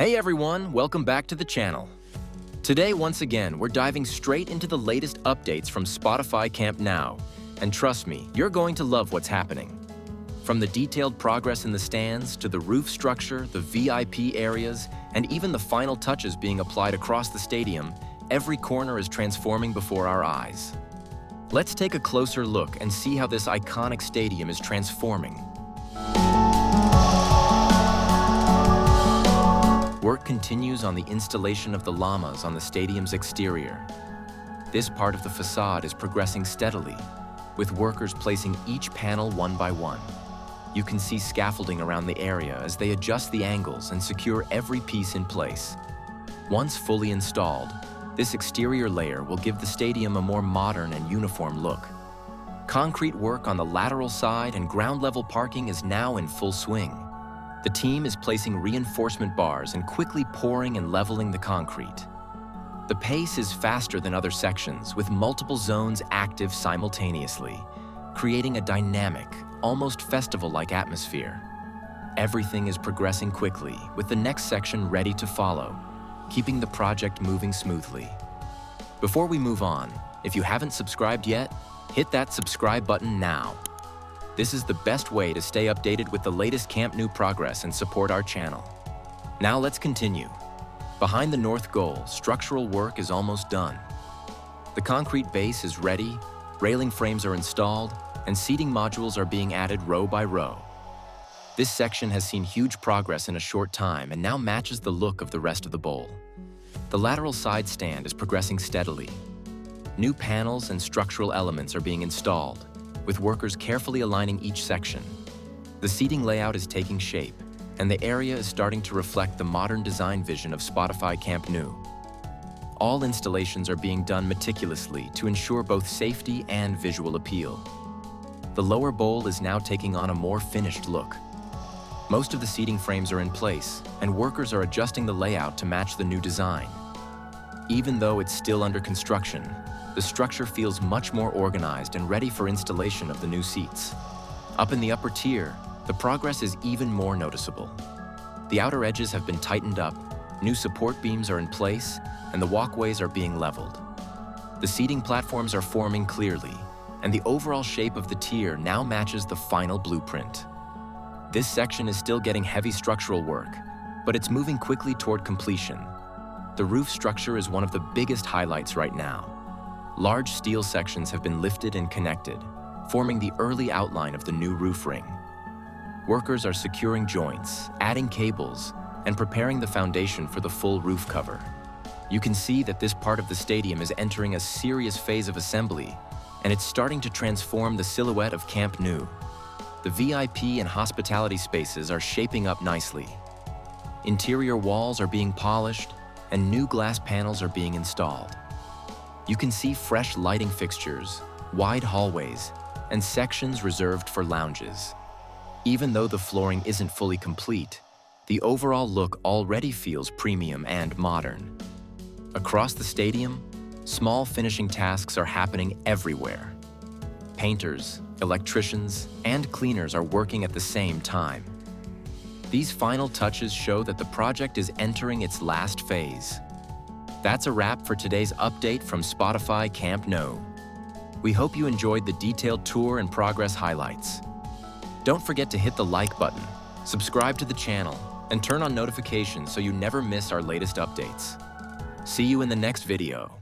Hey everyone, welcome back to the channel. Today, once again, we're diving straight into the latest updates from Spotify Camp Nou. And trust me, you're going to love what's happening. From the detailed progress in the stands, to the roof structure, the VIP areas, and even the final touches being applied across the stadium, every corner is transforming before our eyes. Let's take a closer look and see how this iconic stadium is transforming. Work continues on the installation of the lamas on the stadium's exterior. This part of the facade is progressing steadily, with workers placing each panel one by one. You can see scaffolding around the area as they adjust the angles and secure every piece in place. Once fully installed, this exterior layer will give the stadium a more modern and uniform look. Concrete work on the lateral side and ground-level parking is now in full swing. The team is placing reinforcement bars and quickly pouring and leveling the concrete. The pace is faster than other sections, with multiple zones active simultaneously, creating a dynamic, almost festival-like atmosphere. Everything is progressing quickly, with the next section ready to follow, keeping the project moving smoothly. Before we move on, if you haven't subscribed yet, hit that subscribe button now. This is the best way to stay updated with the latest Camp Nou progress and support our channel. Now let's continue. Behind the north goal, structural work is almost done. The concrete base is ready, railing frames are installed, and seating modules are being added row by row. This section has seen huge progress in a short time and now matches the look of the rest of the bowl. The lateral side stand is progressing steadily. New panels and structural elements are being installed, with workers carefully aligning each section. The seating layout is taking shape, and the area is starting to reflect the modern design vision of Spotify Camp Nou. All installations are being done meticulously to ensure both safety and visual appeal. The lower bowl is now taking on a more finished look. Most of the seating frames are in place, and workers are adjusting the layout to match the new design. Even though it's still under construction, the structure feels much more organized and ready for installation of the new seats. Up in the upper tier, the progress is even more noticeable. The outer edges have been tightened up, new support beams are in place, and the walkways are being leveled. The seating platforms are forming clearly, and the overall shape of the tier now matches the final blueprint. This section is still getting heavy structural work, but it's moving quickly toward completion. The roof structure is one of the biggest highlights right now. Large steel sections have been lifted and connected, forming the early outline of the new roof ring. Workers are securing joints, adding cables, and preparing the foundation for the full roof cover. You can see that this part of the stadium is entering a serious phase of assembly, and it's starting to transform the silhouette of Camp Nou. The VIP and hospitality spaces are shaping up nicely. Interior walls are being polished, and new glass panels are being installed. You can see fresh lighting fixtures, wide hallways, and sections reserved for lounges. Even though the flooring isn't fully complete, the overall look already feels premium and modern. Across the stadium, small finishing tasks are happening everywhere. Painters, electricians, and cleaners are working at the same time. These final touches show that the project is entering its last phase. That's a wrap for today's update from Spotify Camp Nou. We hope you enjoyed the detailed tour and progress highlights. Don't forget to hit the like button, subscribe to the channel, and turn on notifications so you never miss our latest updates. See you in the next video.